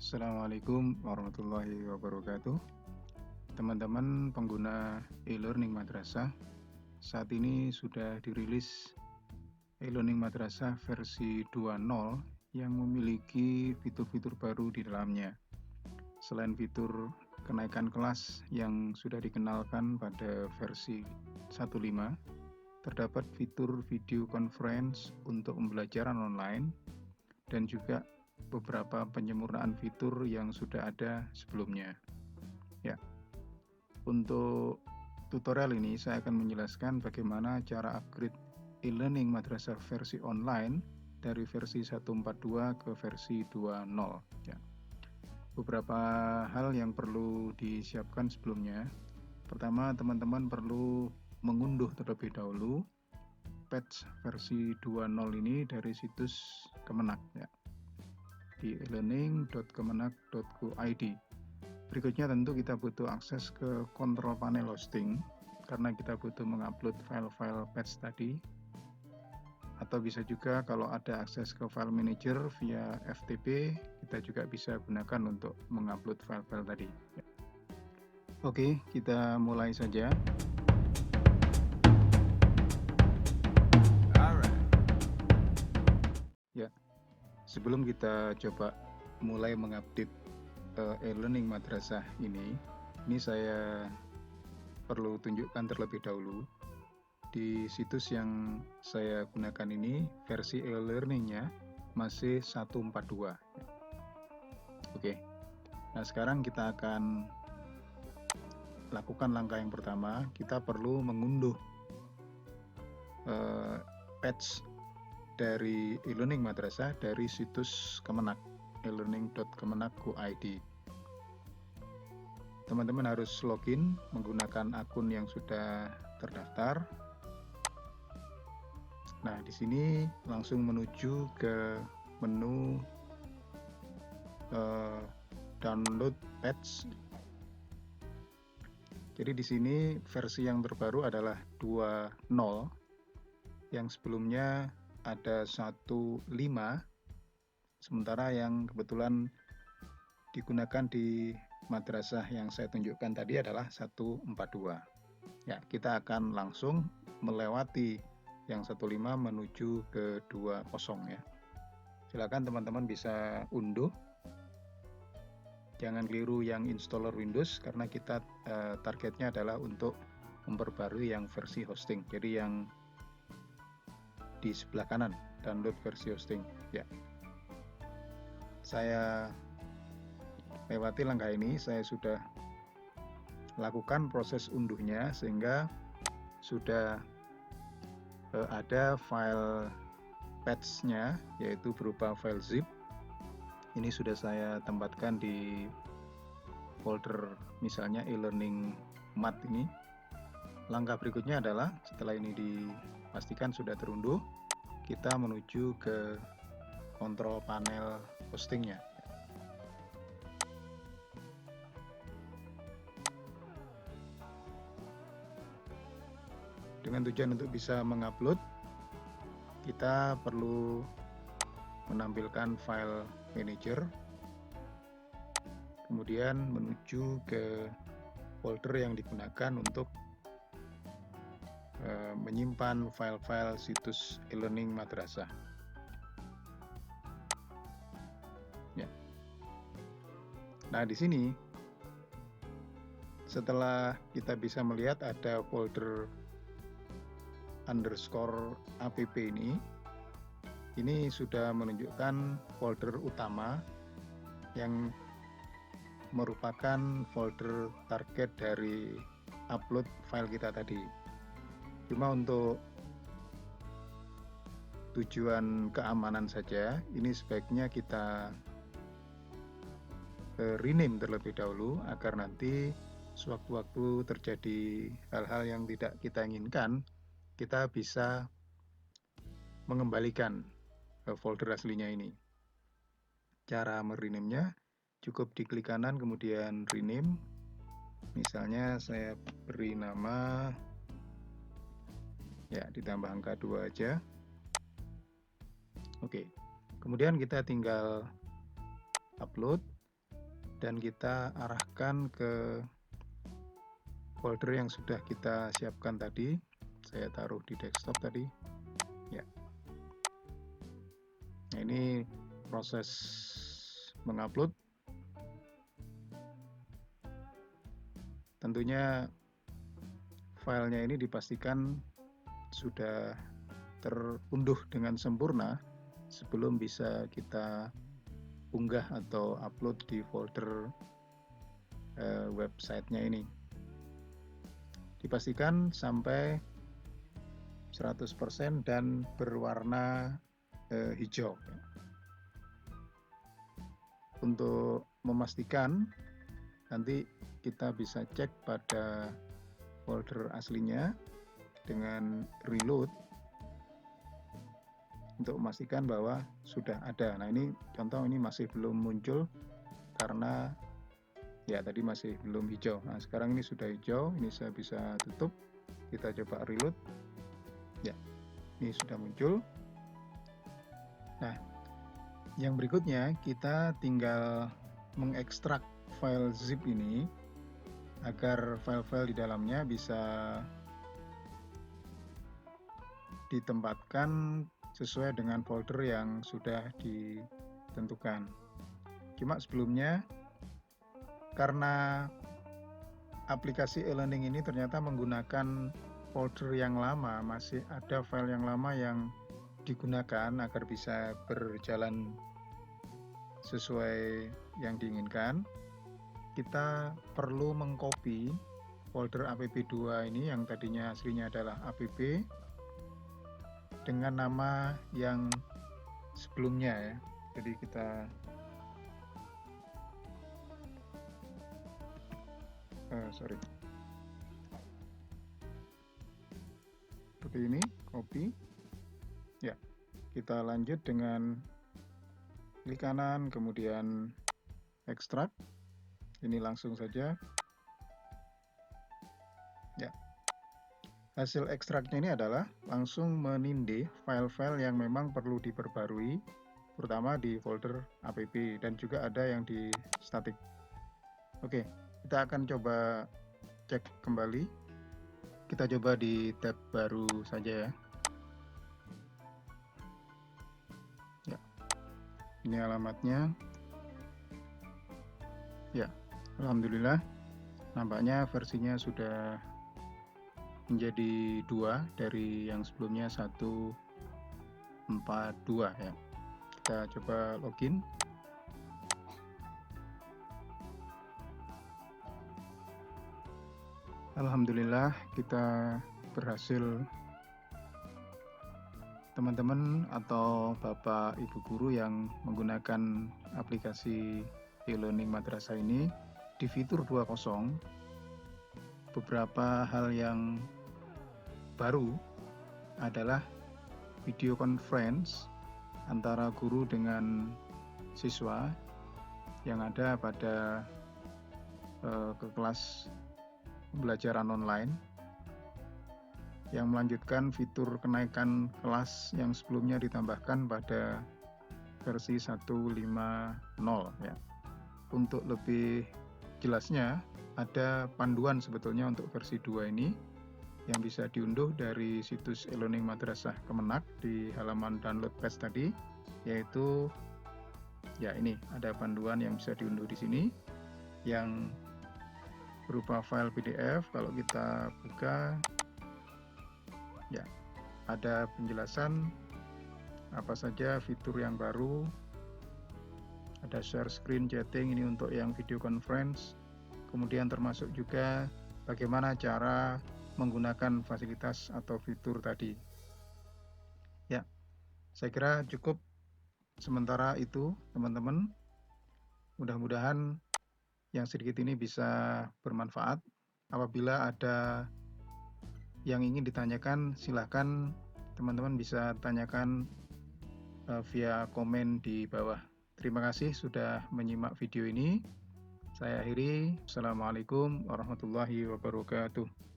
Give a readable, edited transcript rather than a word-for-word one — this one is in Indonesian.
Assalamualaikum warahmatullahi wabarakatuh. Teman-teman pengguna e-learning madrasah, saat ini sudah dirilis e-learning madrasah versi 2.0 yang memiliki fitur-fitur baru di dalamnya. Selain fitur kenaikan kelas yang sudah dikenalkan pada versi 1.5, terdapat fitur video conference untuk pembelajaran online dan juga beberapa penyempurnaan fitur yang sudah ada sebelumnya. Ya, untuk tutorial ini saya akan menjelaskan bagaimana cara upgrade e-learning madrasah versi online dari versi 1.42 ke versi 2.0. Ya. Beberapa hal yang perlu disiapkan sebelumnya. Pertama, teman-teman perlu mengunduh terlebih dahulu patch versi 2.0 ini dari situs Kemenak, ya, di e-learning.kemenak.go.id. Berikutnya tentu kita butuh akses ke kontrol panel hosting karena kita butuh mengupload file-file patch tadi, atau bisa juga kalau ada akses ke file manager via FTP, kita juga bisa gunakan untuk mengupload file-file tadi. Oke, kita mulai saja. Ya, sebelum kita coba mulai mengupdate e-learning madrasah ini saya perlu tunjukkan terlebih dahulu di situs yang saya gunakan ini versi e-learningnya masih 1.42. Oke, nah sekarang kita akan lakukan langkah yang pertama. Kita perlu mengunduh patch dari e-learning madrasah dari situs Kemenak, e-learning.kemenak.go.id. Teman-teman harus login menggunakan akun yang sudah terdaftar. Nah, di sini langsung menuju ke menu download patch. Jadi di sini versi yang terbaru adalah 2.0, yang sebelumnya ada 1.5, sementara yang kebetulan digunakan di madrasah yang saya tunjukkan tadi adalah 1.42. Ya, kita akan langsung melewati yang 1.5 menuju ke 2.0 ya. Silakan teman-teman bisa unduh. Jangan keliru yang installer Windows karena kita targetnya adalah untuk memperbarui yang versi hosting. Jadi yang di sebelah kanan, download versi hosting. Ya, saya lewati langkah ini. Saya sudah lakukan proses unduhnya sehingga sudah ada file patch-nya, yaitu berupa file zip. Ini sudah saya tempatkan di folder misalnya e-learning mat ini. Langkah berikutnya adalah setelah ini dipastikan sudah terunduh, kita menuju ke kontrol panel hostingnya. Dengan tujuan untuk bisa mengupload, kita perlu menampilkan file manager, kemudian menuju ke folder yang digunakan untuk menyimpan file-file situs e-learning madrasah. Ya. Nah, di sini setelah kita bisa melihat ada folder _app ini sudah menunjukkan folder utama yang merupakan folder target dari upload file kita tadi. Cuma untuk tujuan keamanan saja, ini sebaiknya kita rename terlebih dahulu agar nanti sewaktu-waktu terjadi hal-hal yang tidak kita inginkan, kita bisa mengembalikan folder aslinya ini. Cara merename-nya cukup diklik kanan kemudian rename. Misalnya saya beri nama, ya, ditambah angka 2 aja. Oke, kemudian kita tinggal upload. dan kita arahkan ke folder yang sudah kita siapkan tadi. Saya taruh di desktop tadi ya. Nah, ini proses mengupload. Tentunya filenya ini dipastikan sudah terunduh dengan sempurna sebelum bisa kita unggah atau upload di folder websitenya ini. Dipastikan sampai 100% dan berwarna hijau. Untuk memastikan, nanti kita bisa cek pada folder aslinya dengan reload untuk memastikan bahwa sudah ada. Nah, ini contoh, ini masih belum muncul karena ya tadi masih belum hijau. Nah, sekarang ini sudah hijau, ini saya bisa tutup. Kita coba reload. Ya, ini sudah muncul. Nah, yang berikutnya kita tinggal mengekstrak file zip ini agar file-file di dalamnya bisa ditempatkan sesuai dengan folder yang sudah ditentukan. Cuma sebelumnya, karena aplikasi e-learning ini ternyata menggunakan folder yang lama, masih ada file yang lama yang digunakan agar bisa berjalan sesuai yang diinginkan, kita perlu mengcopy folder app2 ini yang tadinya aslinya adalah app dengan nama yang sebelumnya ya. Jadi kita seperti ini, copy ya. Kita lanjut dengan klik kanan, kemudian ekstrak. Ini langsung saja ya. Hasil ekstraknya ini adalah langsung menindih file-file yang memang perlu diperbarui, terutama di folder app dan juga ada yang di static. Oke, kita akan coba cek kembali. Kita coba di tab baru saja ya. Ya, ini alamatnya. Ya, alhamdulillah, nampaknya versinya sudah menjadi 2 dari yang sebelumnya 1.4.2 ya. Kita coba login. Alhamdulillah kita berhasil. Teman-teman atau Bapak Ibu guru yang menggunakan aplikasi e-learning madrasah ini di fitur 2.0, beberapa hal yang baru adalah video conference antara guru dengan siswa yang ada pada kelas pembelajaran online, yang melanjutkan fitur kenaikan kelas yang sebelumnya ditambahkan pada versi 1.5.0 ya. Untuk lebih jelasnya, ada panduan sebetulnya untuk versi 2 ini yang bisa diunduh dari situs e-learning madrasah Kemenak di halaman download page tadi, yaitu ya ini ada panduan yang bisa diunduh di sini yang berupa file PDF. Kalau kita buka ya, ada penjelasan apa saja fitur yang baru. Ada share screen chatting, ini untuk yang video conference. Kemudian termasuk juga bagaimana cara menggunakan fasilitas atau fitur tadi. Ya, saya kira cukup sementara itu, teman-teman. Mudah-mudahan yang sedikit ini bisa bermanfaat. Apabila ada yang ingin ditanyakan, silahkan teman-teman bisa tanyakan via komen di bawah. Terima kasih sudah menyimak video ini. Saya akhiri. Assalamualaikum warahmatullahi wabarakatuh.